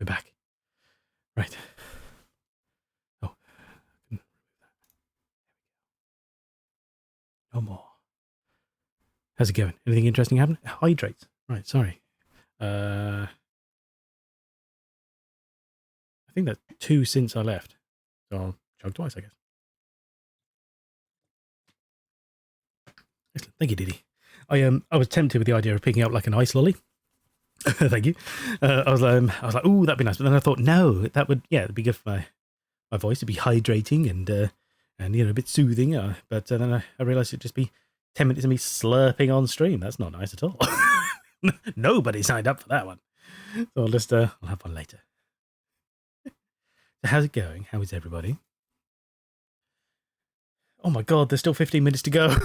We're back. Right. Oh. No more. How's it going? Anything interesting happen? Hydrates. Right, sorry. I think that's 2 since I left. So I'll chug twice, I guess. Excellent. Thank you, Diddy. I was tempted with the idea of picking up like an ice lolly. Thank you. I was like, ooh, that'd be nice. But then I thought, no, that would, it'd be good for my voice. It'd be hydrating and a bit soothing. But then I realised it'd just be 10 minutes of me slurping on stream. That's not nice at all. Nobody signed up for that one. So I'll have one later. So how's it going? How is everybody? Oh my God, there's still 15 minutes to go.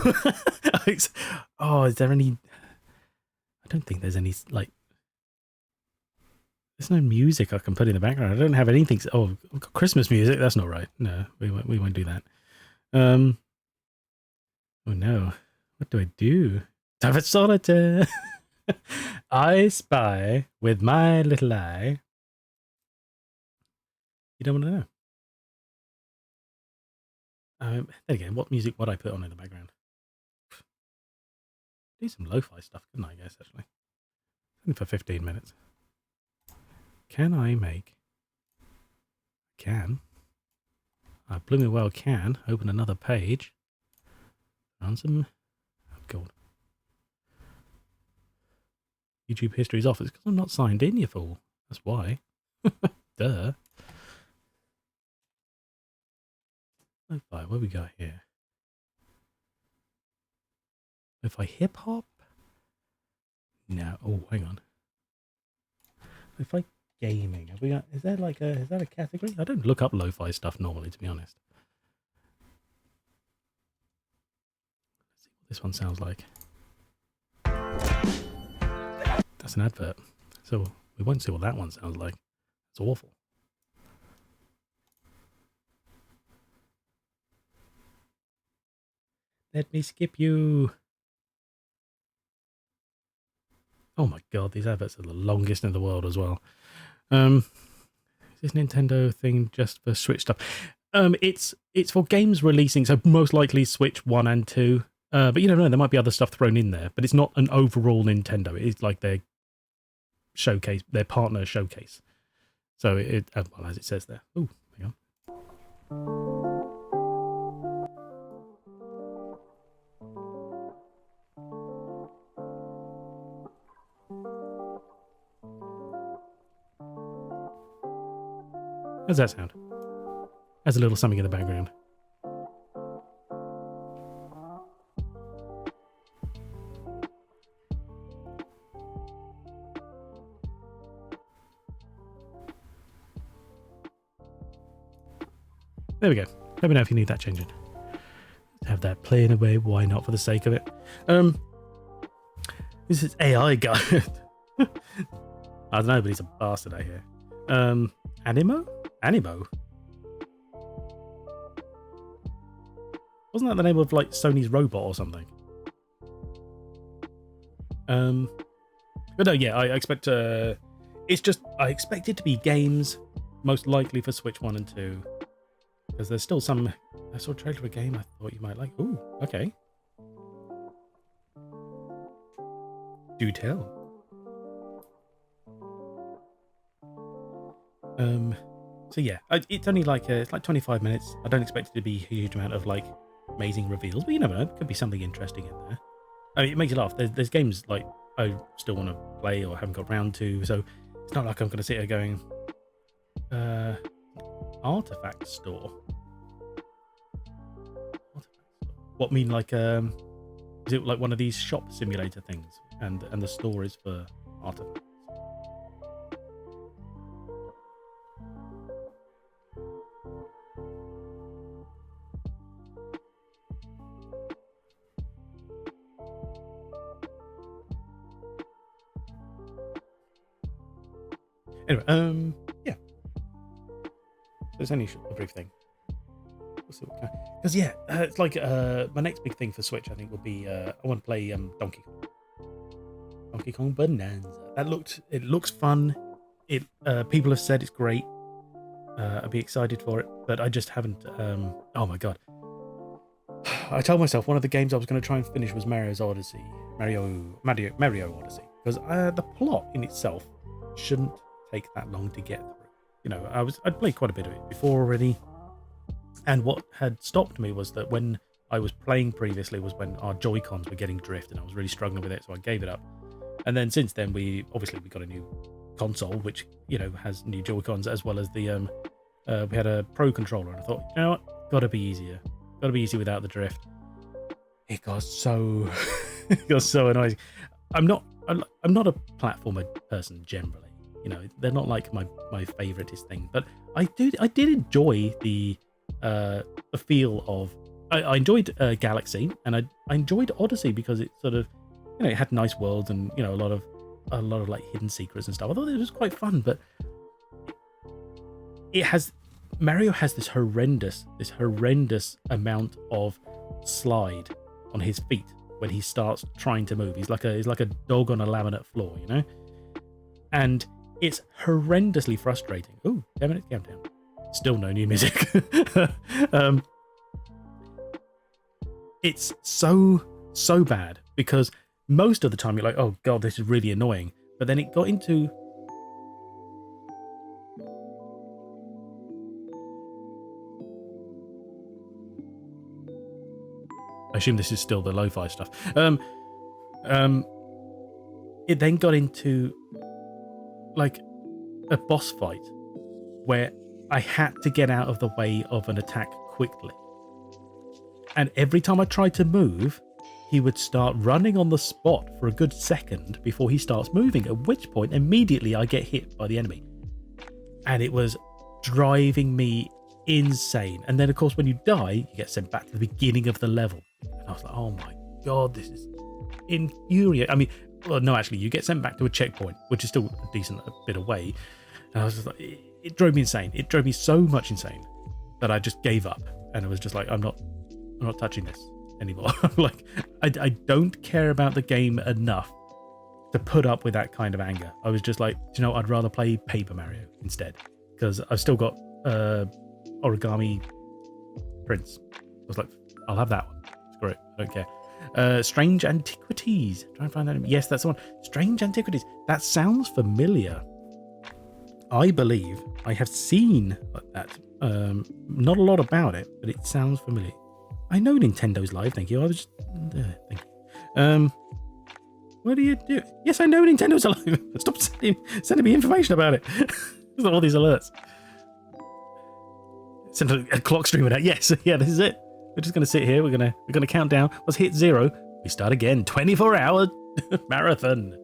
Is there any... I don't think there's any, like... There's no music I can put in the background. I don't have anything... Oh, Christmas music? That's not right. No, we won't do that. Oh no. What do I do? Time for solitaire! I spy with my little eye. You don't want to know. Then again, what music would I put on in the background? Do some lo-fi stuff, couldn't I guess, actually? Only for 15 minutes. Can I make... Can. I blooming well can. Open another page. Found some... Oh, God. YouTube history is off. It's because I'm not signed in, you fool. That's why. Duh. Lo-fi, what we got here? Lo-fi hip-hop? No. Oh, hang on. Lo-fi gaming. Have we got... Is that a category? I don't look up lo-fi stuff normally, to be honest. Let's see what this one sounds like. That's an advert. So we won't see what that one sounds like. It's awful. Let me skip you. Oh my God, these adverts are the longest in the world as well. Is this Nintendo thing just for Switch stuff? It's for games releasing, so most likely Switch 1 and 2. But you never know, there might be other stuff thrown in there. But it's not an overall Nintendo. It's like their showcase, their partner showcase. So well, as it says there. Oh, hang on. How's that sound? Has a little something in the background. There we go. Let me know if you need that changing. Have that playing away. Why not, for the sake of it? This is AI guy. I don't know, but he's a bastard, I hear. Animo? Wasn't that the name of like Sony's robot or something? But no, yeah, I expect it's just I expect it to be games, most likely for Switch 1 and 2. Because there's still some... I saw a trailer of a game I thought you might like. Ooh, okay. Do tell. So yeah, it's only like it's like 25 minutes. I don't expect it to be a huge amount of like amazing reveals, but you never know. It could be something interesting in there. I mean, it makes you laugh. There's games like I still want to play or haven't got round to, so it's not like I'm going to sit here going, Artifact Store. What mean like is it like one of these shop simulator things, and the store is for artifacts? Anyway, yeah. So it's only a brief thing. Because yeah, it's like my next big thing for Switch, I think, will be I want to play Donkey Kong Bonanza. It looks fun. People have said it's great. I'd be excited for it, but I just haven't. Oh my god! I told myself one of the games I was going to try and finish was Mario Odyssey, because the plot in itself shouldn't take that long to get through. You know, I'd played quite a bit of it before already, and what had stopped me was that when I was playing previously was when our Joy-Cons were getting drift, and I was really struggling with it, so I gave it up. And then since then, we got a new console, which has new Joy-Cons as well as the we had a Pro controller, and I thought, you know what, gotta be easier without the drift. It got so it got so annoying. I'm not a platformer person generally. They're not like my favoritist thing, but I did enjoy the feel of. I enjoyed Galaxy, and I enjoyed Odyssey because it sort of it had nice worlds and a lot of like hidden secrets and stuff. I thought it was quite fun, but Mario has this horrendous amount of slide on his feet when he starts trying to move. He's like a dog on a laminate floor, and it's horrendously frustrating. Ooh, 10 minutes countdown. Still no new music. It's so bad because most of the time you're like, oh god, this is really annoying. But then it got into I assume this is still the lo-fi stuff. It then got into like a boss fight where I had to get out of the way of an attack quickly. And every time I tried to move, he would start running on the spot for a good second before he starts moving, at which point immediately I get hit by the enemy. And it was driving me insane. And then, of course, when you die, you get sent back to the beginning of the level. And I was like, oh my god, this is infuriating. I mean, well, no, actually, you get sent back to a checkpoint, which is still a decent bit away. And I was just like, it drove me insane. It drove me so much insane that I just gave up. And I was just like, I'm not touching this anymore. Like, I don't care about the game enough to put up with that kind of anger. I was just like, I'd rather play Paper Mario instead, because I've still got Origami Prince. I was like, I'll have that one. Screw it, I don't care. Strange Antiquities. Try and find that. Yes, that's the one. Strange Antiquities. That sounds familiar. I believe I have seen that. Not a lot about it, but it sounds familiar. I know Nintendo's live, thank you. I was just... thank you. What do you do? Yes, I know Nintendo's alive. Stop sending me information about it. There's all these alerts. Send a clock streaming out. Yes, yeah, this is it. We're just gonna sit here. We're gonna count down. Let's hit 0. We start again. 24-hour marathon.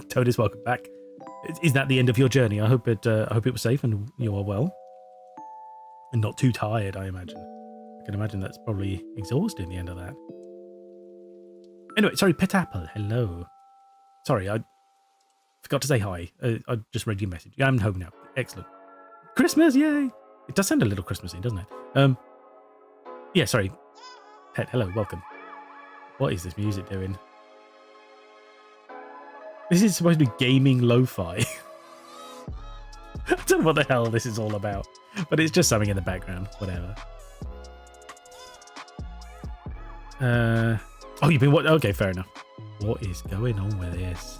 Toad is welcome back. Is that the end of your journey? I hope it was safe and you are well and not too tired. I imagine. I can imagine that's probably exhausting, the end of that. Anyway, sorry, Pet Apple, hello. Sorry, I forgot to say hi. I just read your message. I'm home now. Excellent. Christmas, yay! It does sound a little Christmassy, doesn't it? Yeah, sorry. Pet, hello, welcome. What is this music doing? This is supposed to be gaming lo-fi. I don't know what the hell this is all about, but it's just something in the background, whatever. Oh, you've been what? Okay, fair enough. What is going on with this?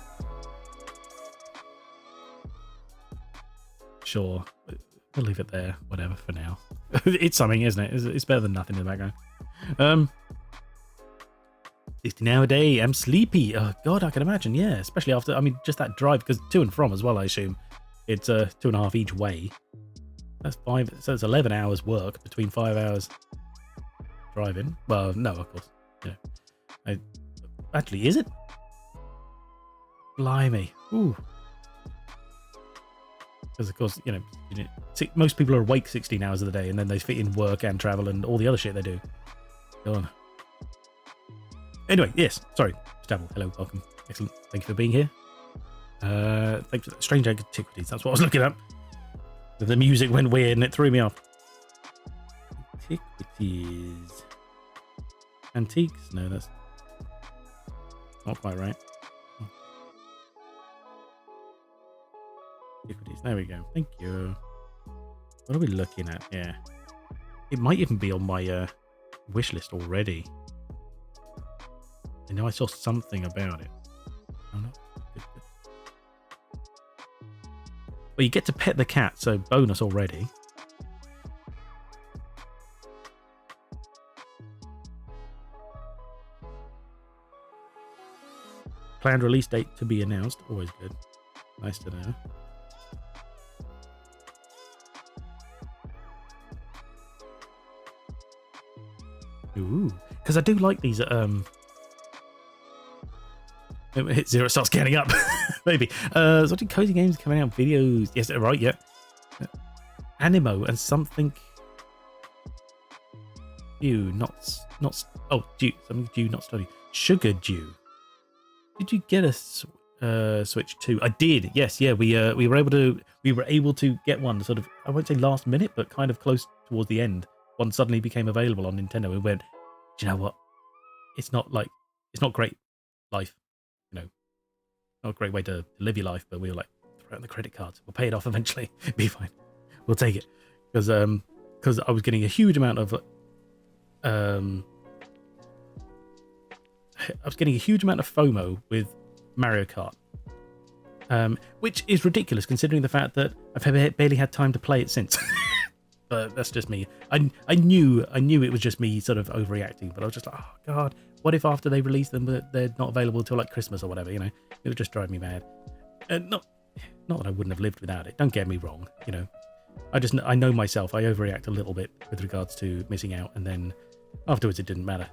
Sure, we'll leave it there. Whatever for now. It's something, isn't it? It's better than nothing in the background. 16 hour day. I'm sleepy. Oh God, I can imagine. Yeah, especially after. I mean, just that drive, because to and from as well. I assume it's 2.5 each way. That's 5. So it's 11 hours work between 5 hours driving. Well, no, of course. Yeah. Actually, is it? Blimey. Ooh. Because of course, most people are awake 16 hours of the day, and then they fit in work and travel and all the other shit they do. Go on. Anyway, yes. Sorry, Stabble. Hello, welcome. Excellent. Thank you for being here. Thanks for Strange Antiquities. That's what I was looking at. The music went weird and it threw me off. Antiquities. Antiques? No, that's not quite right. Antiquities. There we go. Thank you. What are we looking at here? It might even be on my wish list already. I know I saw something about it. Oh no. Good. Well, you get to pet the cat, so bonus already. Planned release date to be announced. Always good. Nice to know. Ooh, because I do like these. Hit zero, starts getting up. Maybe. Sort of cozy games coming out. Videos. Yes, right. Yeah. Animo and something. Dew, not. Oh, dew. Something dew, not study. Sugar dew. Did you get a Switch 2? I did. Yes. Yeah. We were able to get one. Sort of. I won't say last minute, but kind of close towards the end. One suddenly became available on Nintendo. We went, do you know what? It's not great life, you know, not a great way to live your life. But we were like, throw out the credit cards. We'll pay it off eventually. Be fine. We'll take it because I was getting a huge amount of FOMO with Mario Kart, which is ridiculous considering the fact that I've barely had time to play it since. But that's just me. I knew it was just me sort of overreacting, but I was just like, oh god, what if after they release them they're not available until like Christmas or whatever, you know? It would just drive me mad. Not that I wouldn't have lived without it. Don't get me wrong, you know. I know myself. I overreact a little bit with regards to missing out, and then afterwards it didn't matter.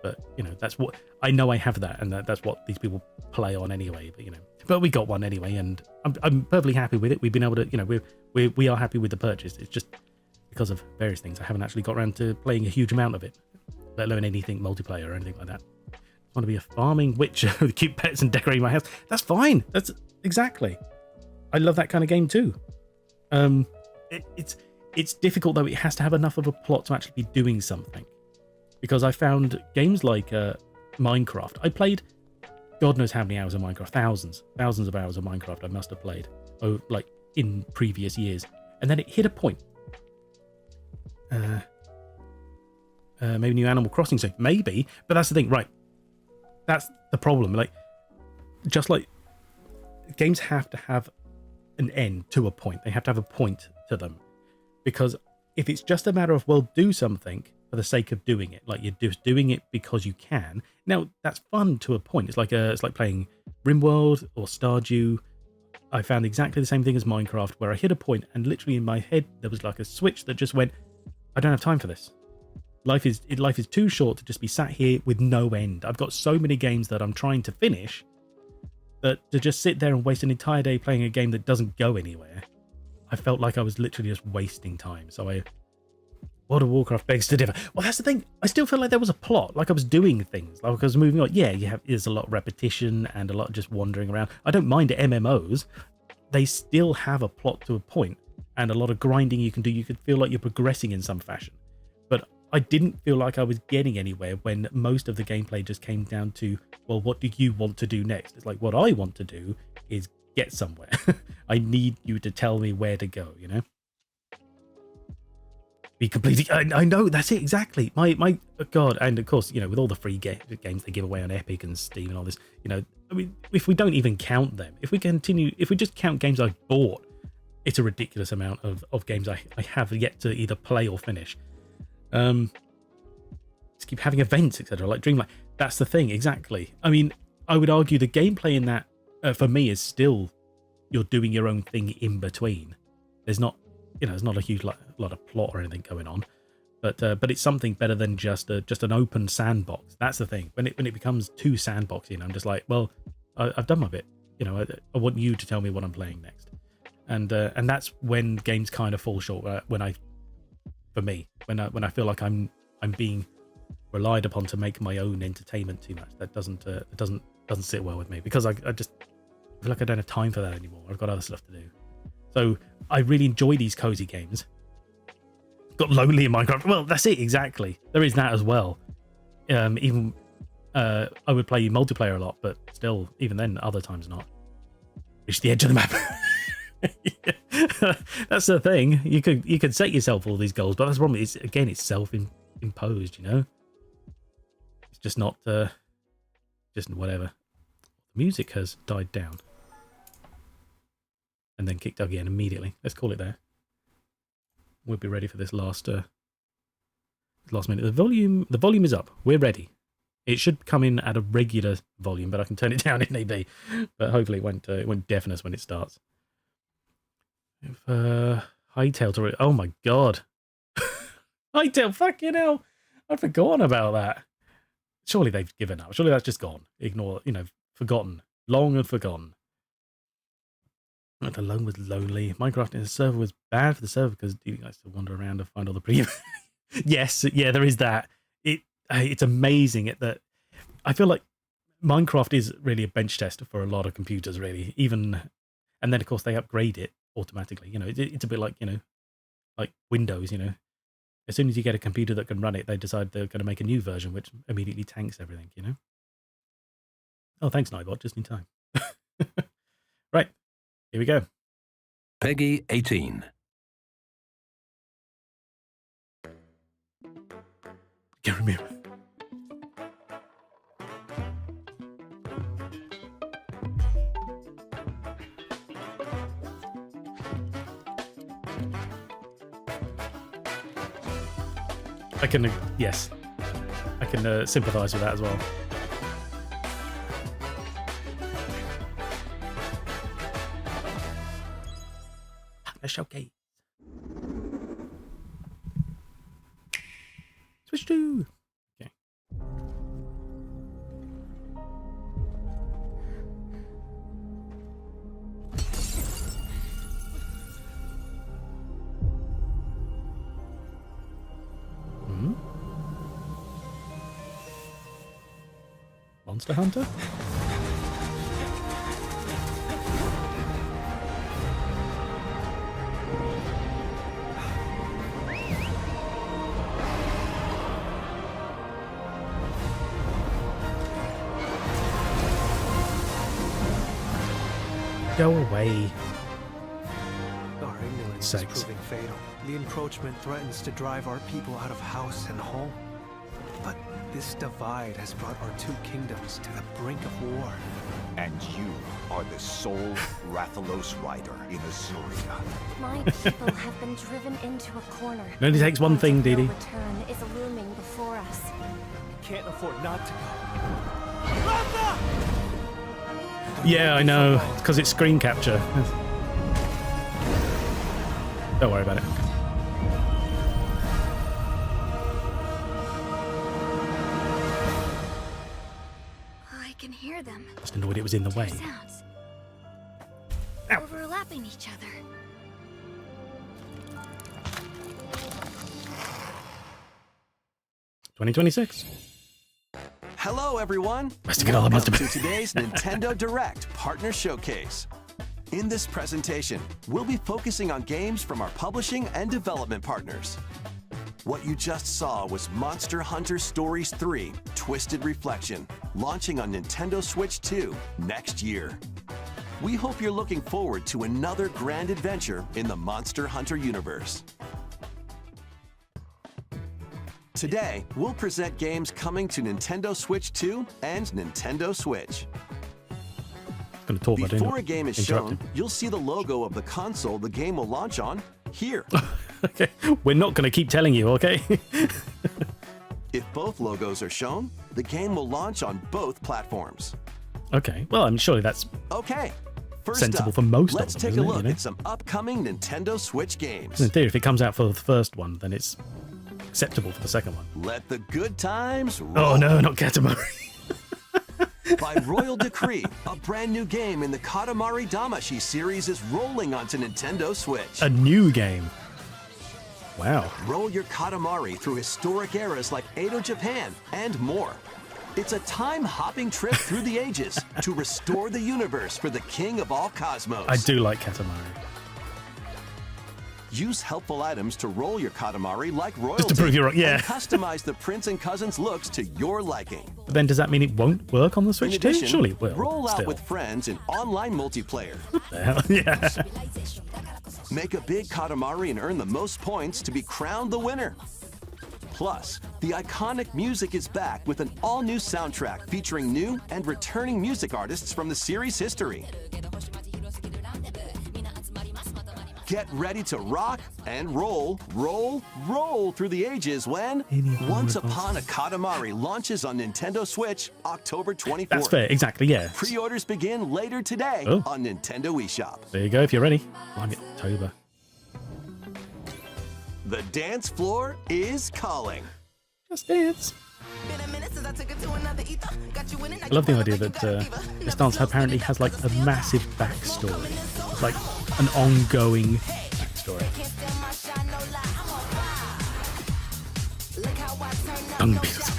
But you know, that's what I know. I have that, and that's what these people play on anyway. But you know, but we got one anyway, and I'm perfectly happy with it. We've been able to, you know, we are happy with the purchase. It's just because of various things, I haven't actually got around to playing a huge amount of it, let alone anything multiplayer or anything like that. I want to be a farming witch with cute pets and decorating my house. That's fine. That's exactly. I love that kind of game too. It's difficult though. It has to have enough of a plot to actually be doing something. Because I found games like Minecraft. I played God knows how many hours of Minecraft, thousands of hours of Minecraft I must have played, like in previous years. And then it hit a point. Maybe new Animal Crossing soon. Maybe, but that's the thing, right? That's the problem. Like, just like games have to have an end to a point. They have to have a point to them. Because if it's just a matter of, well, do something for the sake of doing it, like you're just doing it because you can. Now that's fun to a point. It's like playing RimWorld or Stardew. I found exactly the same thing as Minecraft, where I hit a point and literally in my head there was like a switch that just went, I don't have time for this. Life is too short to just be sat here with no end. I've got so many games that I'm trying to finish that to just sit there and waste an entire day playing a game that doesn't go anywhere, I felt like I was literally just wasting time. So World of Warcraft begs to differ. Well, that's the thing. I still feel like there was a plot, like I was doing things, like I was moving on. Yeah, there's a lot of repetition and a lot of just wandering around. I don't mind MMOs. They still have a plot to a point and a lot of grinding you can do. You could feel like you're progressing in some fashion. But I didn't feel like I was getting anywhere when most of the gameplay just came down to, well, what do you want to do next? It's like, what I want to do is get somewhere. I need you to tell me where to go, you know? Be completely, I know, that's it, exactly. My God, and of course, you know, with all the free games they give away on Epic and Steam and all this, you know, I mean, if we don't even count them, if we just count games I've bought, it's a ridiculous amount of games I have yet to either play or finish. Just keep having events, etc. Like Dreamlight. That's the thing, exactly. I mean, I would argue the gameplay in that, for me, is still you're doing your own thing in between. There's not a huge lot of plot or anything going on, but it's something better than just an open sandbox. That's the thing. When it becomes too sandboxy, I'm just like, well, I've done my bit. You know, I want you to tell me what I'm playing next. And that's when games kind of fall short. When I feel like I'm being relied upon to make my own entertainment too much. That doesn't sit well with me, because I just feel like I don't have time for that anymore. I've got other stuff to do. So I really enjoy these cozy games. Got lonely in Minecraft. Well, that's it, exactly. There is that as well. Even I would play multiplayer a lot, but still, even then, other times not. Reach the edge of the map. Yeah. That's the thing. You could set yourself all these goals, but that's the problem. It's again, it's self-imposed. You know, it's just not just whatever. The music has died down and then kicked up again immediately. Let's call it there. We'll be ready for this last minute. The volume is up. We're ready. It should come in at a regular volume, but I can turn it down if need be. But hopefully it won't deafen us when it starts. If Hightail to... Oh my god. Hightail, fucking hell. I'd forgotten about that. Surely they've given up. Surely that's just gone. Ignore, forgotten. Long and forgotten. The loan was lonely. Minecraft in the server was bad for the server because you guys to wander around and find all the pre... Yes, yeah, there is that. It's amazing that I feel like Minecraft is really a bench test for a lot of computers, really. And then of course they upgrade it automatically. It's a bit like like Windows. As soon as you get a computer that can run it, they decide they're going to make a new version, which immediately tanks everything. Oh, thanks, Nightbot, just in time. Right, here we go. Peggy 18. Can't remember. I can, yes, I can sympathise with that as well. The showcase. Switch to. Okay. Monster Hunter? Go away. Our ignorance is proving fatal. The encroachment threatens to drive our people out of house and home. But this divide has brought our two kingdoms to the brink of war. And you are the sole Rathalos rider in Azuria. My people have been driven into a corner. It only takes one thing, Dee Dee. Return is looming before us. We can't afford not to go. Yeah, I know. It's because it's screen capture. Don't worry about it. I can hear them. Just annoyed it was in the way. Sounds. Ow. Overlapping each other. $2026. Hello, everyone. Welcome to today's Nintendo Direct Partner Showcase. In this presentation, we'll be focusing on games from our publishing and development partners. What you just saw was Monster Hunter Stories 3: Twisted Reflection, launching on Nintendo Switch 2 next year. We hope you're looking forward to another grand adventure in the Monster Hunter universe. Today, we'll present games coming to Nintendo Switch 2 and Nintendo Switch. Before a game is shown, you'll see the logo of the console the game will launch on here. Okay, we're not going to keep telling you, okay? If both logos are shown, the game will launch on both platforms. Okay, well, I'm sure that's sensible up, for most let's of them. take a look at some upcoming Nintendo Switch games. In theory, if it comes out for the first one, then it's acceptable for the second one. Let the good times roll. Oh no, not Katamari. By royal decree, a brand new game in the Katamari Damacy series is rolling onto Nintendo Switch. A new game. Wow. Roll your Katamari through historic eras like Edo Japan and more. It's a time-hopping trip through the ages to restore the universe for the king of all cosmos. I do like Katamari. Use helpful items to roll your Katamari like royalty. Just to prove you're right, yeah. And customize the prince and cousins looks to your liking. But then does that mean it won't work on the In Switch too? addition, Surely it will. roll out still. with friends in online multiplayer. The hell? Yeah. Make a big Katamari and earn the most points to be crowned the winner. Plus, the iconic music is back with an all-new soundtrack featuring new and returning music artists from the series' history. Get ready to rock and roll through the ages when Once Upon a Katamari launches on Nintendo Switch October 24th. That's fair. Exactly. Yeah. Pre-orders begin later today on Nintendo eShop. There you go. If you're ready. I'm October. The dance floor is calling. Just dance. I love the idea that this dance apparently has like a massive backstory. It's like an ongoing backstory. Dung beetles.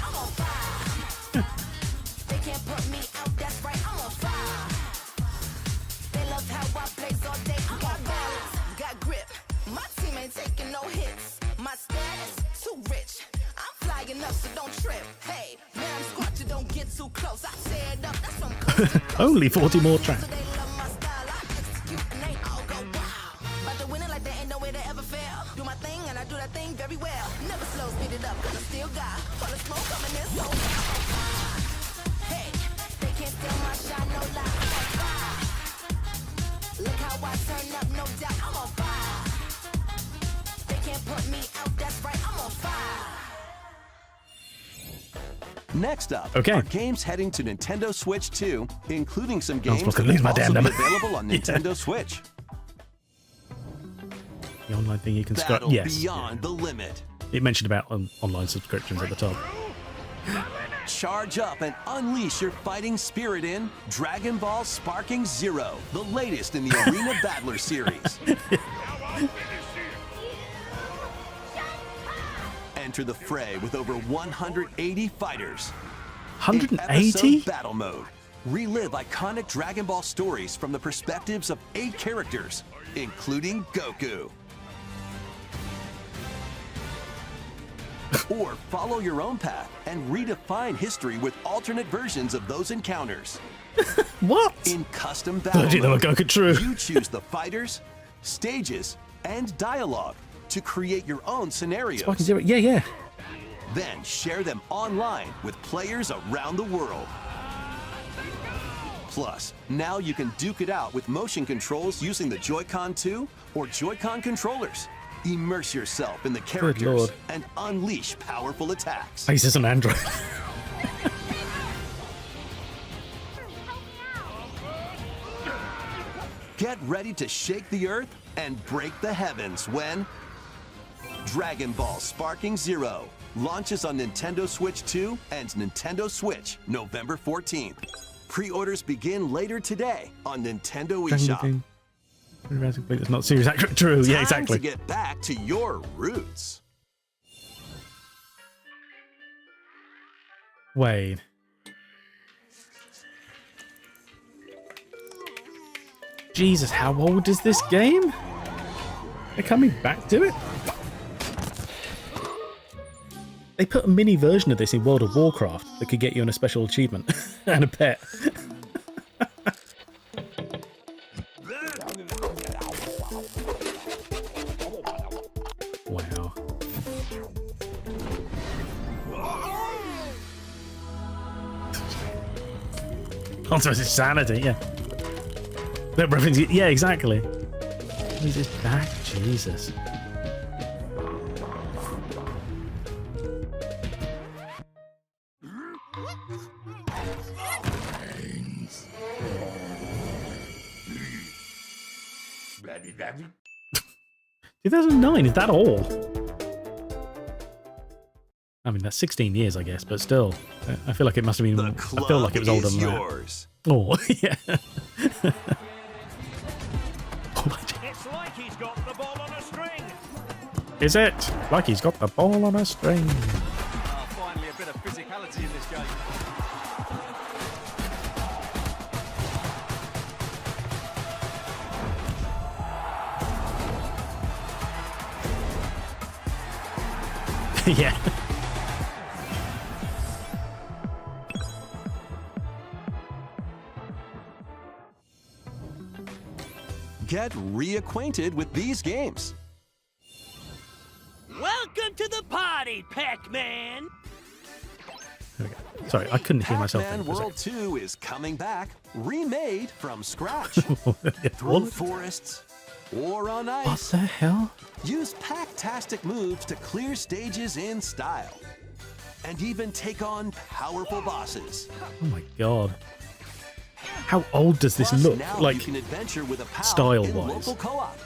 Only 40 more tracks. Next up Okay. are games heading to Nintendo Switch 2, including some games supposed to that lose will my also damn be number. available on Yeah. Nintendo Switch. The online thing you can subscribe. Battle Yes. beyond the limit. It mentioned about online subscriptions at the top. Charge up and unleash your fighting spirit in Dragon Ball Sparking Zero, the latest in the Arena Battler series. Enter the fray with over 180 fighters. In 180? episode battle mode, relive iconic Dragon Ball stories from the perspectives of 8 characters, including Goku. Or follow your own path and redefine history with alternate versions of those encounters. What? In custom battle Bloody hell, mode, Goku, true. you choose the fighters, stages, and dialogue to create your own scenarios. Sparking Zero. Yeah, yeah. Then share them online with players around the world. Plus, now you can duke it out with motion controls using the Joy-Con 2 or Joy-Con controllers. Immerse yourself in the characters Lord. and unleash powerful attacks. He's just an android. Get ready to shake the earth and break the heavens when Dragon Ball Sparking Zero launches on Nintendo Switch 2 and Nintendo Switch November 14th. Pre-orders begin later today on Nintendo eShop. It's not serious accurate. True. Yeah, exactly. Time to get back to your roots. Wait. Jesus, how old is this game? They're coming back to it? They put a mini version of this in World of Warcraft that could get you on a special achievement and a pet. Wow. Also, it's sanity, yeah. That reference, yeah, exactly. He's just back, Jesus. Baby. 2009, is that all? I mean, that's 16 years, I guess, but still. I feel like it must have been... The I club feel like it was older is than yours. that. Oh, yeah. It's like he's got the ball on a string. Is it? Like he's got the ball on a string. Oh, finally a bit of physicality in this game. Yeah. Get reacquainted with these games. Welcome to the party, Pac-Man. There we go. Sorry, I couldn't hear myself. Pac-Man then for a World 2 is coming back, remade from scratch. second. Through What forests or on What ice. the hell? Use Pac-tastic moves to clear stages in style. And even take on powerful bosses. Oh my god. How old does this Plus, look? now Like, you can adventure with a pal style-wise. in local co-op.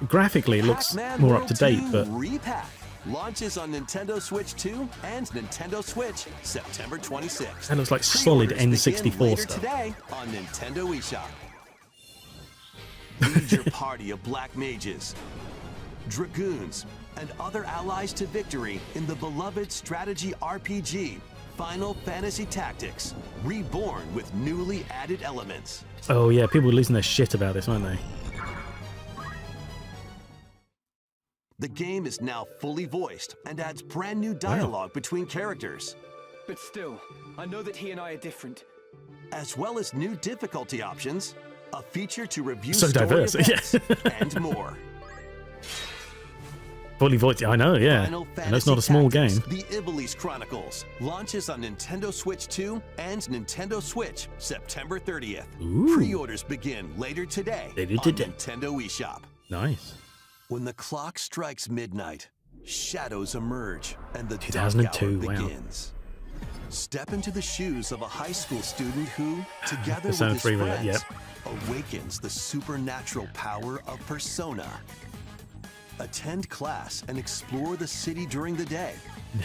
graphically, it looks Pac-Man more World up to date, 2 but Repack launches on Nintendo Switch 2 and Nintendo Switch September 26th. that looks like solid Pre-orders begin N64 later stuff. today on Nintendo eShop. Lead your party of black mages, dragoons, and other allies to victory in the beloved strategy RPG Final Fantasy Tactics, reborn with newly added elements. Oh yeah, people were losing their shit about this, weren't they? The game is now fully voiced and adds brand new dialogue between characters, But still, I know that he and I are different. as well as new difficulty options, a feature to review So story diverse, events, yeah. and more. Fully voiced. I know, yeah. Final And it's not a small Tactics, game. The Ivalice Chronicles launches on Nintendo Switch 2 and Nintendo Switch September 30th. Ooh. Pre-orders begin later today Later on today. Nintendo eShop. Nice. When the clock strikes midnight, shadows emerge and the 2002, dark hour wow. begins. Step into the shoes of a high school student who, together with Persona his 3 friends, yep. awakens the supernatural power of Persona. Attend class and explore the city during the day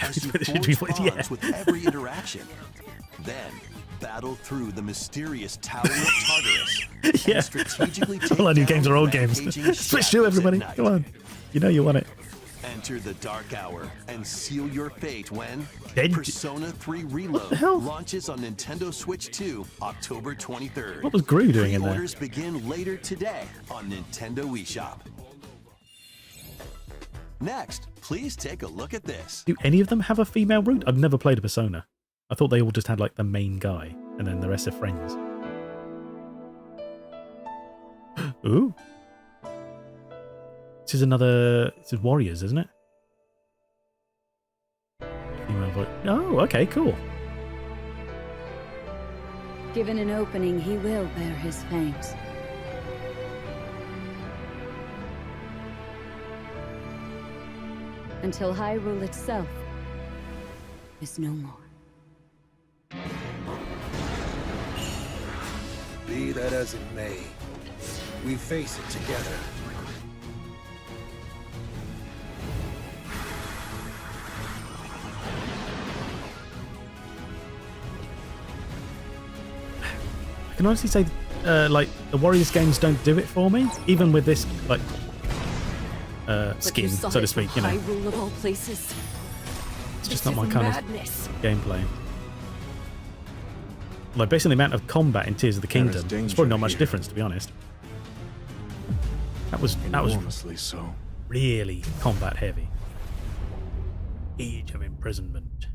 as you It should be forge what- yeah. bonds with every interaction. Then, battle through the mysterious Tower of Tartarus and Yeah. strategically take All our new down games are old games. rampaging Switch shadows 2, at everybody. night. Come on. You know you want it. Enter the dark hour and seal your fate when Dead- Persona 3 Reload the hell? launches on Nintendo Switch 2 October 23rd. What was Gru doing in there? Pre-orders begin later today on Nintendo eShop. Next, please take a look at this. Do any of them have a female root? I've never played a Persona. I thought they all just had like the main guy and then the rest are friends. Ooh. This is another... This is Warriors, isn't it? Female voice. Oh, okay, cool. Given an opening, he will bear his fangs. Until Hyrule itself is no more. Be that as it may, we face it together. I can honestly say, like, the Warriors games don't do it for me. Even with this, like, skin, so to speak, you know. Hyrule of all places. It's just not my kind of gameplay. Like, based on the amount of combat in Tears of the Kingdom, there's probably not much difference, to be honest. That was Enormously so. really combat heavy. Age of Imprisonment.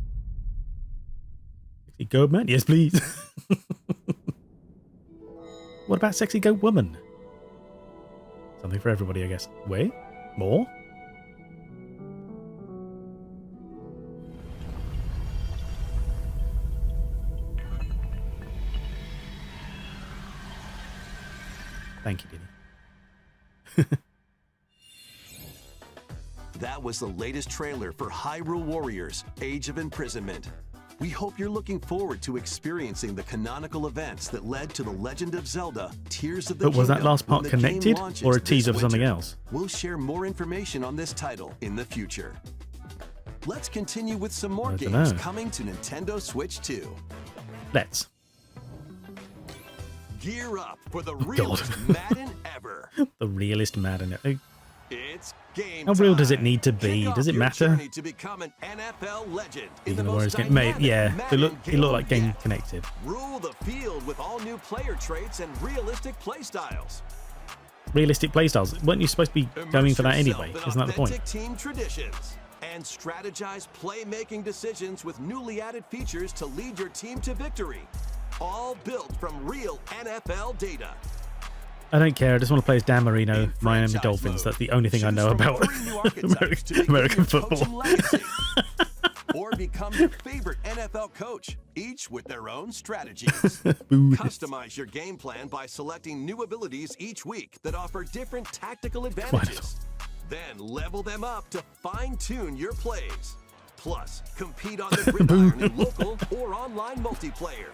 Sexy goat man? Yes, please. What about Sexy Goat Woman? Something for everybody, I guess. Wait, more? Thank you, Diddy. That was the latest trailer for Hyrule Warriors: Age of Imprisonment. We hope you're looking forward to experiencing the canonical events that led to The Legend of Zelda: Tears of the But Kingdom. was that last part when the game connected, launches or a this teaser of something winter. else? We'll share more information on this title in the future. Let's continue with some more I games dunno. coming to Nintendo Switch 2. Let's. Gear up for the God. realest Madden ever. The realist Madden. It's game How real does it time. need to be? Kick off Does it your matter? journey to become an NFL legend in Even the the Warriors most game. Mate, dynamic yeah. They Madden look like game yet. connected. Rule the field with all new player traits and realistic playstyles. Realistic playstyles. Weren't you supposed to be going for that Immerse anyway? yourself in Isn't that the point? authentic team traditions and strategize playmaking decisions with newly added features to lead your team to victory. All built from real NFL data. I don't care. I just want to play as Dan Marino, Miami Dolphins. That's the only thing I know about American football. Or become your favorite NFL coach, each with their own strategies. Customize your game plan by selecting new abilities each week that offer different tactical advantages. Then level them up to fine-tune your plays. Plus, compete on the gridiron in local or online multiplayer.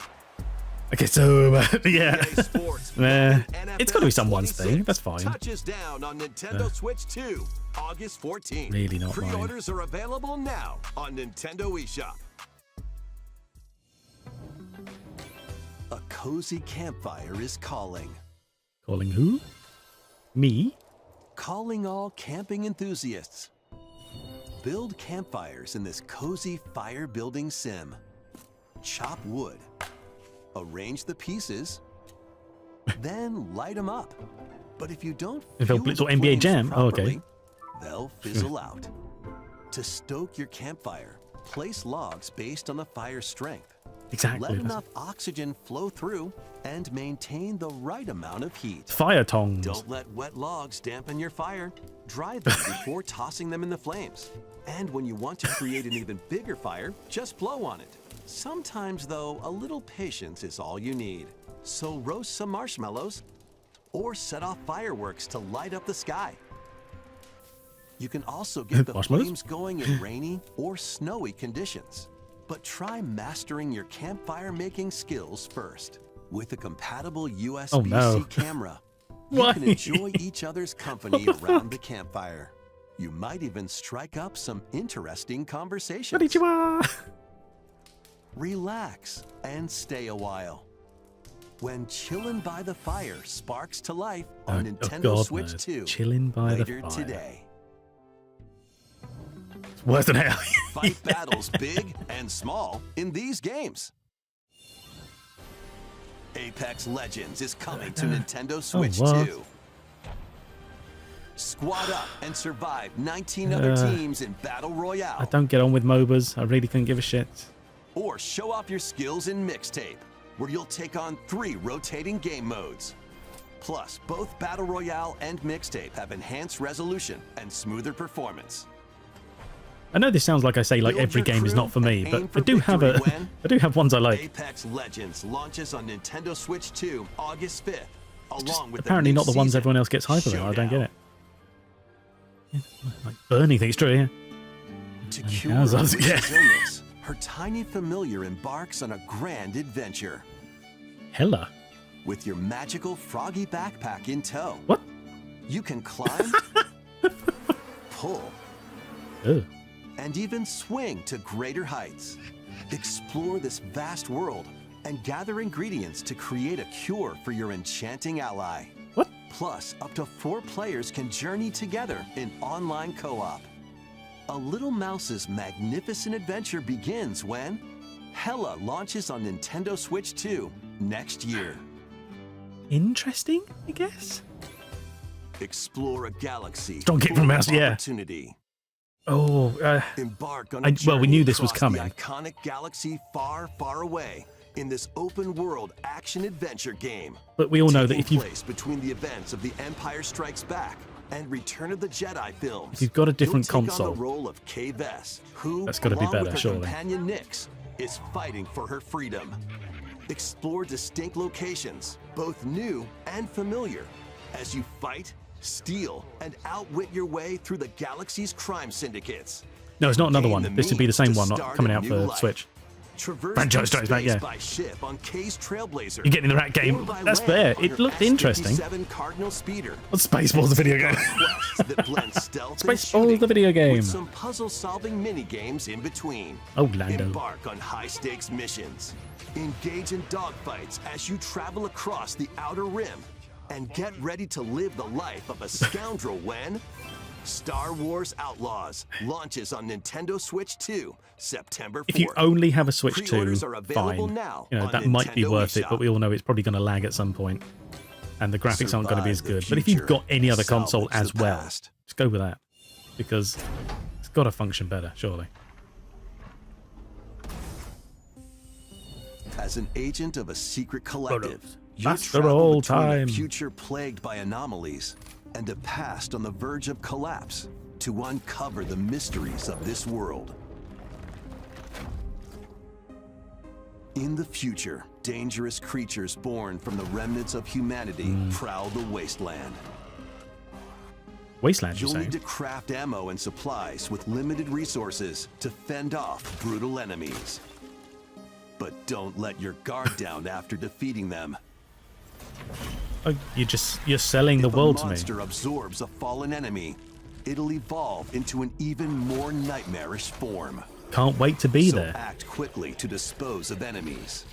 Okay, so yeah, it's got to be someone's thing. That's fine. Touches down on Nintendo Switch 2, August 14th. Really not mine. Pre-orders are available now on Nintendo eShop. A cozy campfire is calling. Calling who? Me? Calling all camping enthusiasts. Build campfires in this cozy fire building sim. Chop wood. Arrange the pieces, then light them up. But if you don't fuel the Blitz or NBA Jam, properly, they'll fizzle out. To stoke your campfire, place logs based on the fire's strength. Exactly. Let enough oxygen flow through and maintain the right amount of heat. Fire tongs. Don't let wet logs dampen your fire. Dry them before tossing them in the flames. And when you want to create an even bigger fire, just blow on it. Sometimes, though, a little patience is all you need. So roast some marshmallows or set off fireworks to light up the sky. You can also get the flames going in rainy or snowy conditions. But try mastering your campfire making skills first. With a compatible USB-C camera, you can enjoy each other's company around the campfire. You might even strike up some interesting conversations. Konnichiwa. Relax and stay a while. When Chillin' by the Fire sparks to life on Nintendo Switch 2 Chillin' by later the fire. today. It's worse than hell. Fight battles big and small in these games. Apex Legends is coming to Nintendo Switch 2. Squad up and survive 19 other teams in Battle Royale. I don't get on with MOBAs. I really couldn't give a shit. Or show off your skills in Mixtape, where you'll take on 3 rotating game modes. Plus, both Battle Royale and Mixtape have enhanced resolution and smoother performance. I know this sounds like I say like every game is not for me, but I do have ones I like. Apex Legends launches on Nintendo Switch 2 August 5th, along with apparently not the ones everyone else gets hype about. I don't get it. Yeah, like burning things, true, yeah. To cure illness, her tiny familiar embarks on a grand adventure. Hella. With your magical froggy backpack in tow. What? You can climb, pull, and even swing to greater heights. Explore this vast world and gather ingredients to create a cure for your enchanting ally. What? Plus, up to 4 players can journey together in online co-op. A Little Mouse's magnificent adventure begins when Hella launches on Nintendo Switch 2 next year. Interesting, I guess. Explore a galaxy. Strong kick from mouse, yeah. Opportunity. Oh, Embark on a well, we knew this was across coming. The iconic galaxy far, far away in this open-world action-adventure game. But we all know that taking if you place between the events of The Empire Strikes Back and Return of the Jedi films, if you've got a different you'll take console, on the role of Kay Vess, who, that's got to be along with better, her surely. companion Nyx, is fighting for her freedom. Explore distinct locations, both new and familiar, as you fight, steal, and outwit your way through the galaxy's crime syndicates. No, it's not another Gain one. the This would be the means same to one, not start coming a out new for life. Switch. Traverse Franchise through Strikes Back, space yeah. by ship on Kay's Trailblazer. You're getting the rat game. That's fair. It looked interesting. Cardinal Speeder. What's Spaceballs, the video game? that blends stealth and Spaceballs, shooting the video game. with some puzzle-solving mini-games in between. Oh, Lando. Embark on high-stakes missions. Engage in dogfights as you travel across the Outer Rim. And get ready to live the life of a scoundrel when Star Wars Outlaws launches on Nintendo Switch 2, September 4th. If you only have a Switch 2, Pre-orders are available fine. now You know, on that might be Nintendo worth it, eShop. but we all know it's probably going to lag at some point. And the graphics aren't going to be as good. But if you've got any other console as well, just go with that. Because got to function better, surely. As an agent of a secret collective, you Faster travel all between time. a future plagued by anomalies and a past on the verge of collapse to uncover the mysteries of this world. In the future, dangerous creatures born from the remnants of humanity prowl the wasteland. Wasteland, you're You'll saying? need to craft ammo and supplies with limited resources to fend off brutal enemies. But don't let your guard down after defeating them. Oh, you're selling the world If to a me. monster absorbs a fallen enemy, it'll evolve into an even more nightmarish form. Can't wait to be So there. act quickly to dispose of enemies.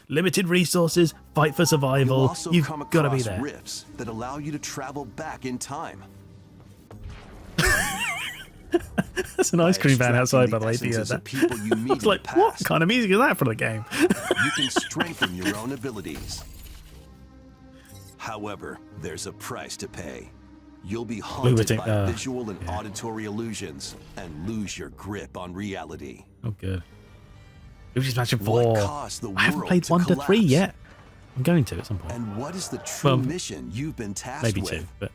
Limited resources, fight for You'll survival. also You've come got to be across there. rifts that allow you to travel back in time. That's an ice cream van outside, by the way. If you heard Essences of that. people you I meet was in like, the what past, kind of music is that for the game? you can strengthen your own abilities. However, there's a price to pay. You'll be haunted by visual and auditory illusions and lose your grip on reality. Oh, good. Luigi's Mansion What 4. caused the I haven't world played to 1 to 3 collapse? yet. I'm going to at some point. And what is the true Well, mission you've been tasked Maybe with? 2, but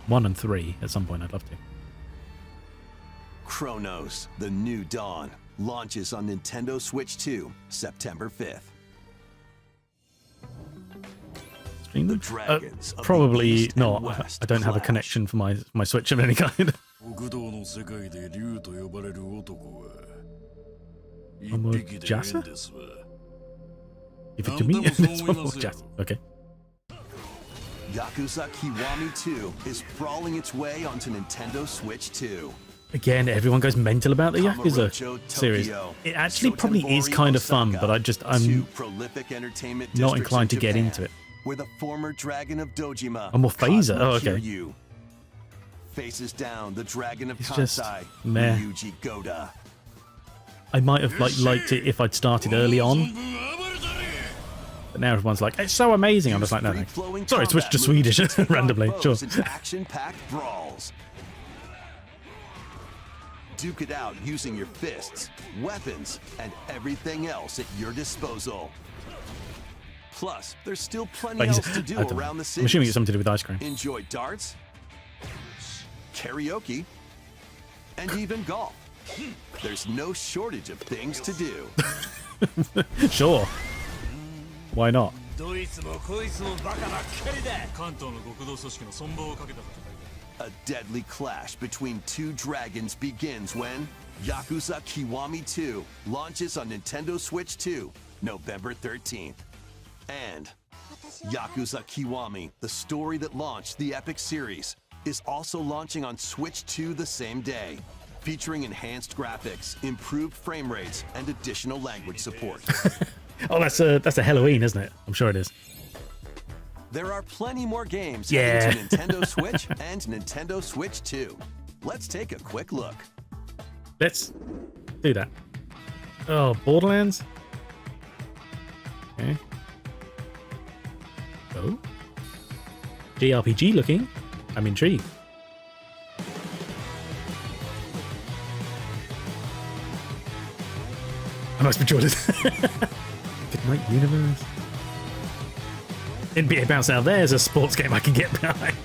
1 and 3 at some point I'd love to. Chronos, The New Dawn, launches on Nintendo Switch 2, September 5th. Stream The them? dragons of the Probably East and not. West I don't have a clash. connection for my Switch of any kind. 極道の世界で竜と呼ばれる男は一 I'm a 匹で Jassa? 縁ですわ。 Give it to me. Now, that was That's all what we was must just- do. Okay. Yakuza Kiwami 2 is brawling its way onto Nintendo Switch 2. Again, everyone goes mental about the Yakuza Kamurocho series. Tokyo, It actually probably is Sotenbori kind of fun, Osaka, but two I'm prolific entertainment not districts inclined to in get Japan, into it. Where the former dragon of Dojima, I'm more Phaser. Cosmo Oh, okay. Kiryu, faces down the dragon of It's just Kansai, meh. Ryuji Goda. I might have liked it if I'd started early on, but now everyone's like, it's so amazing. I'm just like, no, no. Free-flowing Sorry, combat switch to moves Swedish to take on randomly. Sure. foes into action-packed brawls. Duke it out using your fists, weapons, and everything else at your disposal. Plus, there's still plenty else to do I don't know. around the I'm city. assuming it's something to do with ice cream. Enjoy darts, karaoke, and even golf. There's no shortage of things to do. Sure. Why not? どいつもこいつもバカばっかりだ。関東の極道組織の存亡をかけた戦いだ。 A deadly clash between two dragons begins when Yakuza Kiwami 2 launches on Nintendo Switch 2, November 13th. And Yakuza Kiwami, the story that launched the epic series, is also launching on Switch 2 the same day, featuring enhanced graphics, improved frame rates, and additional language support. Oh, that's a Halloween, isn't it? I'm sure it is. There are plenty more games Yeah. heading to Nintendo Switch and Nintendo Switch 2. Let's take a quick look. Let's do that. Oh, Borderlands. Okay. Oh. JRPG looking. I'm intrigued. I must be Jordan. Good night, universe. NBA Bounce now. There's a sports game I can get behind.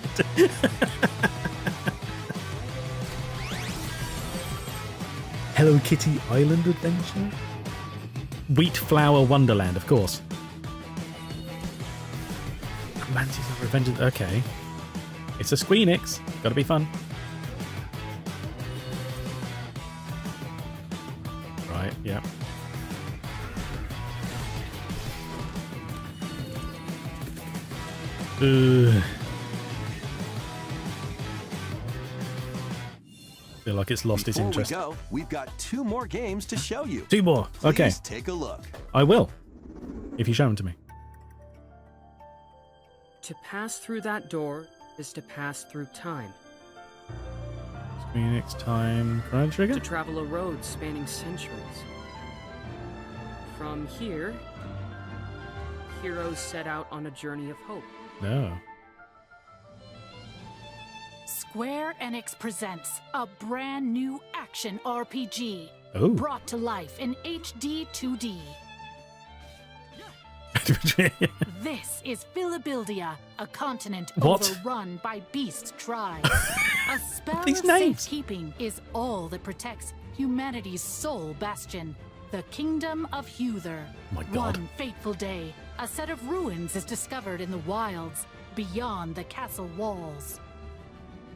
Hello Kitty Island Adventure? Wheat Flower Wonderland, of course. Mantis of Revenge. Okay. It's a Squeenix. Gotta be fun. Right, yeah. Feel like it's lost its Before interest. we go, we've got 2 more games to show you. 2 more. Okay. Please take a look. I will. If you show them to me. To pass through that door is to pass through time. Phoenix Time Chrono Trigger? To travel a road spanning centuries. From here, heroes set out on a journey of hope. No. Square Enix presents a brand new action RPG Oh. brought to life in HD 2D. This is Philabildia, a continent What? overrun by beast tribes. A spell These of names? safekeeping is all that protects humanity's sole bastion, the Kingdom of Huther. Oh my God. One fateful day, a set of ruins is discovered in the wilds beyond the castle walls.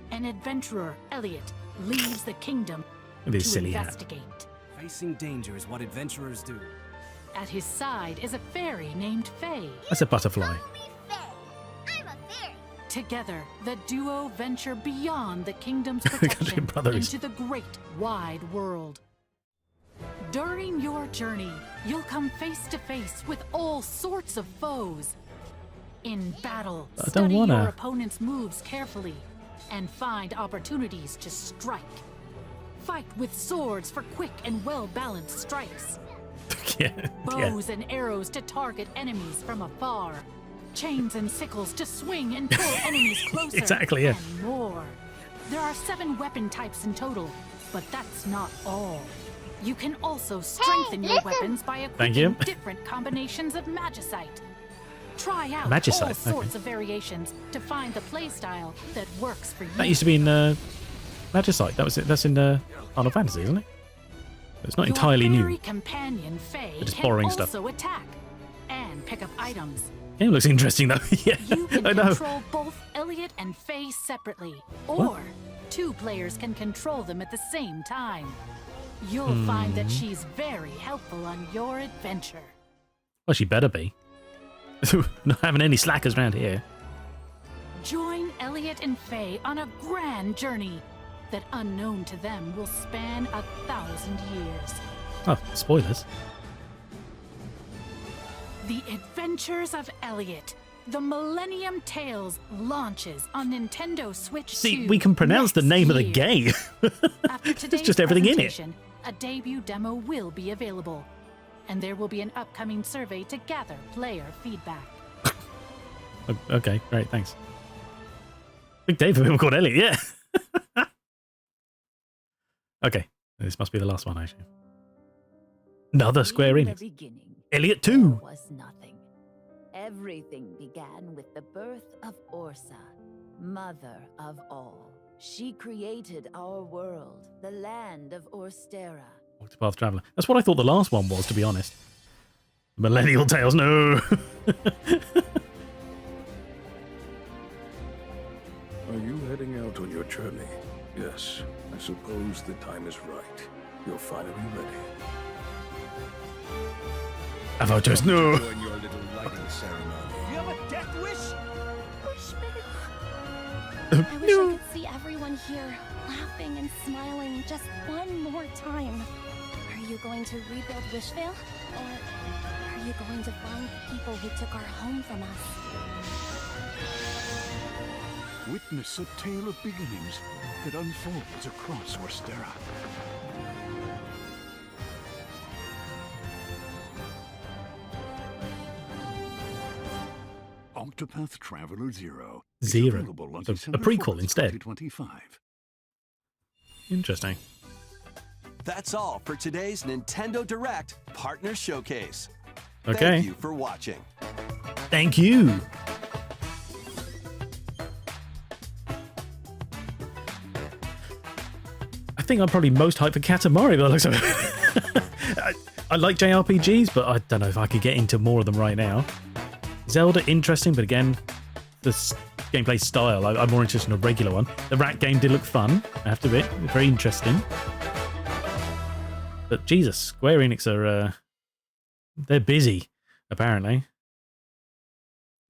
An adventurer, Elliot, leaves the kingdom With his to silly hat. investigate. Facing danger is what adventurers do. At his side is a fairy named Faye. That's a butterfly. Together, the duo venture beyond the kingdom's Goddamn protection brothers. into the great, wide world. During your journey, you'll come face to face with all sorts of foes. In battle, I don't study wanna. your opponent's moves carefully and find opportunities to strike. Fight with swords for quick and well-balanced strikes. yeah. Bows and arrows to target enemies from afar. Chains and sickles to swing and pull enemies closer. Exactly, yeah. And more. There are 7 weapon types in total, but that's not all. You can also strengthen your weapons by Thank you. equipping different combinations of magicite. Try out Magicite, all okay. sorts of variations to find the playstyle that works for you. That used to be in Magicite. That's in Final Fantasy, isn't it? It's not Your entirely fairy new. companion Faye They're just can borrowing also stuff. attack and pick up items. Game looks interesting though. Yeah, You can I know. control both Elliot and Faye separately, or 2 players can control them at the same time. You'll find that she's very helpful on your adventure. Well, she better be. Not having any slackers around here. Join Elliot and Faye on a grand journey that, unknown to them, will span 1,000 years. Oh, spoilers. The Adventures of Elliot, the Millennium Tales, launches on Nintendo Switch 2. See, we can pronounce the name of the year. game. After It's today's just everything in it. presentation, a debut demo will be available, and there will be an upcoming survey to gather player feedback. Okay, great, thanks. Big day for people called Elliot, yeah. Okay, this must be the last one, actually. Another Square In the Enix. beginning, Elliot there 2. was nothing. Everything began with the birth of Orsa, mother of all. She created our world, the land of Orstera. Octopath Traveler. That's what I thought the last one was, to be honest. Millennial Tales, no. Are you heading out on your journey? Yes, I suppose the time is right. You're finally ready. Avotos, no. Join your little lighting ceremony. You have a death wish? I wish I could see everyone here laughing and smiling just one more time. Are you going to rebuild Wishvale? Or are you going to find the people who took our home from us? Witness a tale of beginnings that unfolds across Orstera. Octopath Traveler 0. It's Zero. available on So, a December prequel 4th, instead. 2025. Interesting. That's all for today's Nintendo Direct Partner Showcase. Okay. Thank you for watching. Thank you. I think I'm probably most hyped for Katamari by the looks of it. I like JRPGs, but I don't know if I could get into more of them right now. Zelda, interesting, but again, the gameplay style, I'm more interested in a regular one. The rat game did look fun, I have to admit. Very interesting. But Jesus, Square Enix are, they're busy, apparently.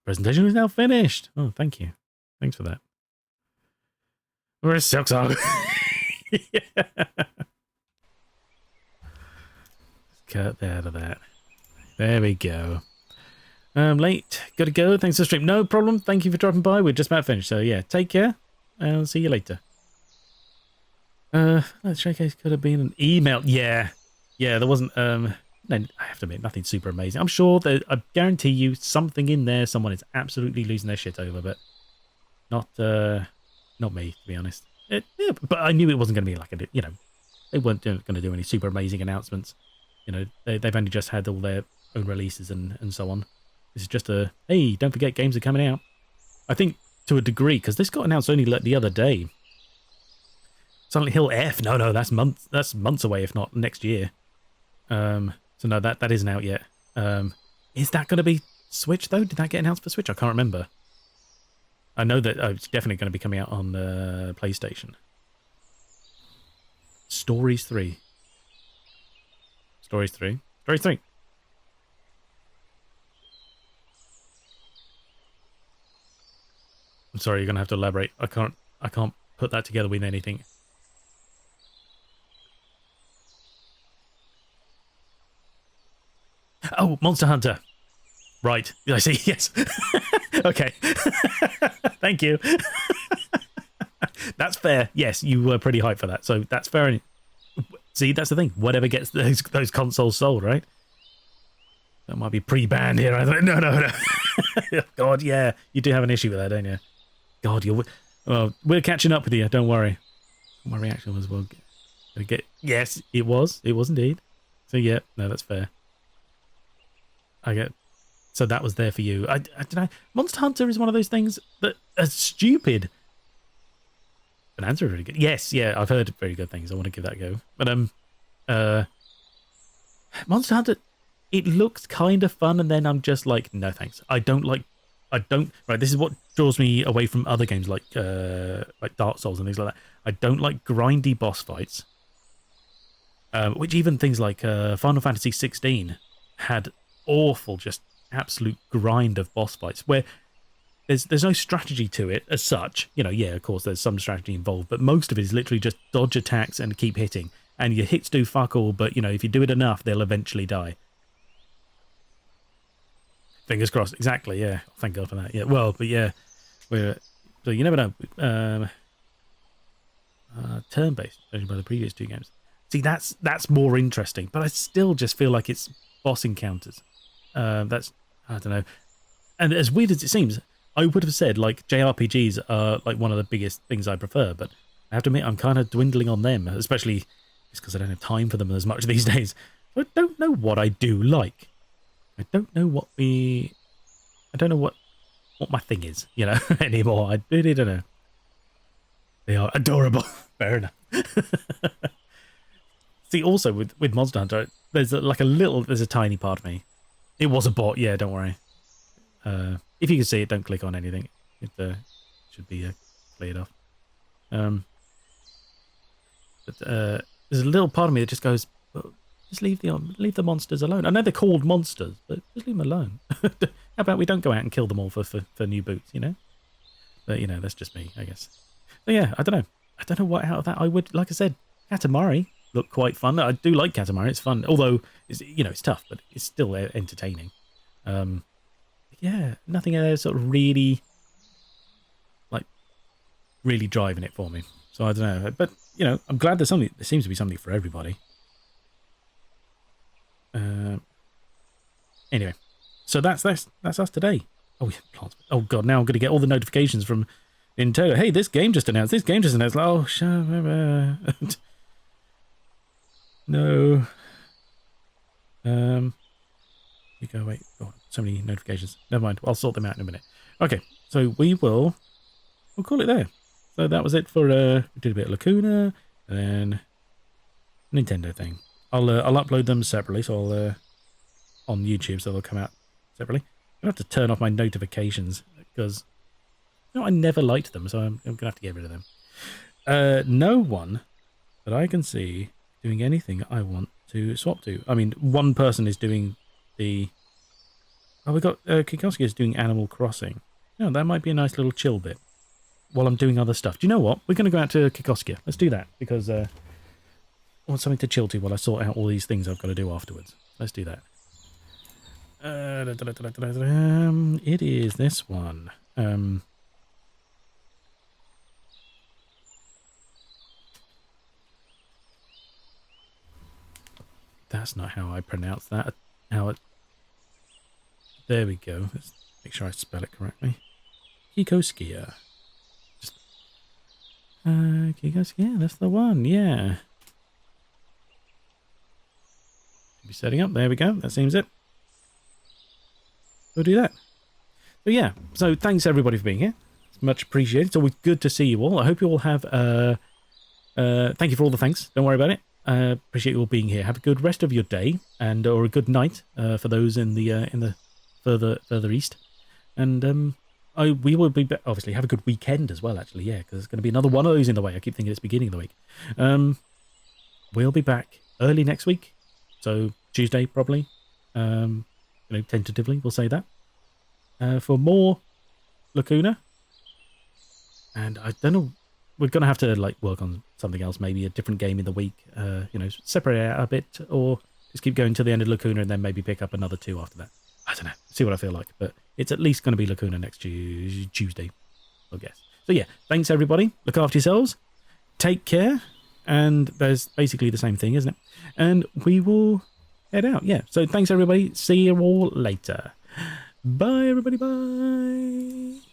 Presentation is now finished. Oh, thank you. Thanks for that. Where's Silksong? Yeah. Cut out of that. There we go. Late. Gotta go. Thanks for the stream. No problem. Thank you for dropping by. We're just about finished. So yeah, take care. And I'll see you later. That showcase could have been an email. Yeah. Yeah, there wasn't no, I have to admit, nothing super amazing. I'm sure that I guarantee you something in there someone is absolutely losing their shit over, but not not me, to be honest. Yeah, but I knew it wasn't going to be like a, they weren't going to do any super amazing announcements. They've only just had all their own releases and so on. This is just a, hey, don't forget games are coming out. I think to a degree, because this got announced only the other day. Silent Hill F, no, that's months away, if not next year. So no, that isn't out yet. Is that going to be Switch though? Did that get announced for Switch? I can't remember. I know that it's definitely going to be coming out on PlayStation. Stories 3. Stories 3. Stories 3. I'm sorry, you're going to have to elaborate. I can't put that together with anything. Oh, Monster Hunter. Right. I see. Yes. Okay. Thank you. That's fair. Yes, you were pretty hyped for that. So that's fair. See, that's the thing. Whatever gets those consoles sold, right? That might be pre-banned here. I thought, no. God, yeah. You do have an issue with that, don't you? God, we're catching up with you. Don't worry. My reaction was, well, yes, it was. It was indeed. So, yeah. No, that's fair. So that was there for you. I don't know. Monster Hunter is one of those things that are stupid. Bonanza are really good. Yes, yeah, I've heard very good things. I want to give that a go. But Monster Hunter, it looks kind of fun, and then I'm just like, no thanks. I don't. Right, this is what draws me away from other games like Dark Souls and things like that. I don't like grindy boss fights. Which even things like Final Fantasy 16 had awful, just absolute grind of boss fights where there's no strategy to it as such. Yeah, of course there's some strategy involved, but most of it is literally just dodge attacks and keep hitting, and your hits do fuck all, but if you do it enough, they'll eventually die. Fingers crossed. Exactly. Yeah. Thank God for that. Yeah. Well, but yeah, so you never know. Turn-based, judging by the previous two games. See, that's more interesting, but I still just feel like it's boss encounters. I don't know. And as weird as it seems, I would have said like JRPGs are like one of the biggest things I prefer, but I have to admit I'm kind of dwindling on them, especially just because I don't have time for them as much these days. I don't know what I do like. I don't know what my thing is, anymore. I really don't know. They are adorable. Fair enough. See, also with Monster Hunter, there's a tiny part of me. It was a bot, yeah, don't worry. If you can see it, don't click on anything. It should be cleared off. But there's a little part of me that just goes, well, just leave the monsters alone. I know they're called monsters, but just leave them alone. How about we don't go out and kill them all for new boots, But, that's just me, I guess. So, yeah, I don't know. I don't know what out of that I would, like I said, Katamari looked quite fun. I do like Katamari. It's fun. Although, it's tough, but it's still entertaining. Yeah, nothing sort of really driving it for me. So, I don't know. But, I'm glad there seems to be something for everybody. Anyway, so that's us today. Oh yeah, plants. Oh god, now I'm going to get all the notifications from Nintendo. Hey, this game just announced. This game just announced. Oh, no. You go. Wait. Oh, so many notifications. Never mind. I'll sort them out in a minute. Okay, so we'll call it there. So that was it for we did a bit of Lacuna and then Nintendo thing. I'll upload them separately, so I'll on YouTube, so they'll come out separately. I'm gonna have to turn off my notifications because I never liked them, so I'm gonna have to get rid of them. No one that I can see doing anything I want to swap to. I mean, one person is doing the. Oh, we got Kikoski is doing Animal Crossing. No, that might be a nice little chill bit while I'm doing other stuff. Do you know what? We're gonna go out to Kikoski. Let's do that because I want something to chill to while I sort out all these things I've got to do afterwards. Let's do that. It is this one. That's not how I pronounce that. There we go. Let's make sure I spell it correctly. Kikoskia. Okay, guys, yeah, that's the one, yeah. Be setting up, there we go, that seems it. We'll do that. So yeah, so thanks everybody for being here. It's much appreciated. It's always good to see you all. I hope you all have, thank you for all the thanks, don't worry about it. Appreciate you all being here. Have a good rest of your day, and or a good night for those in the further east. And we will be obviously have a good weekend as well. Actually, yeah, because there's going to be another one of those in the way. I keep thinking it's beginning of the week. We'll be back early next week, so Tuesday probably. Tentatively we'll say that for more Lacuna. And I don't know. We're going to have to like work on something else, maybe a different game in the week, separate it out a bit, or just keep going to the end of Lacuna and then maybe pick up another 2 after that. I don't know. See what I feel like. But it's at least going to be Lacuna next Tuesday, I guess. So yeah, thanks everybody. Look after yourselves. Take care. And there's basically the same thing, isn't it? And we will head out. Yeah. So thanks everybody. See you all later. Bye everybody. Bye.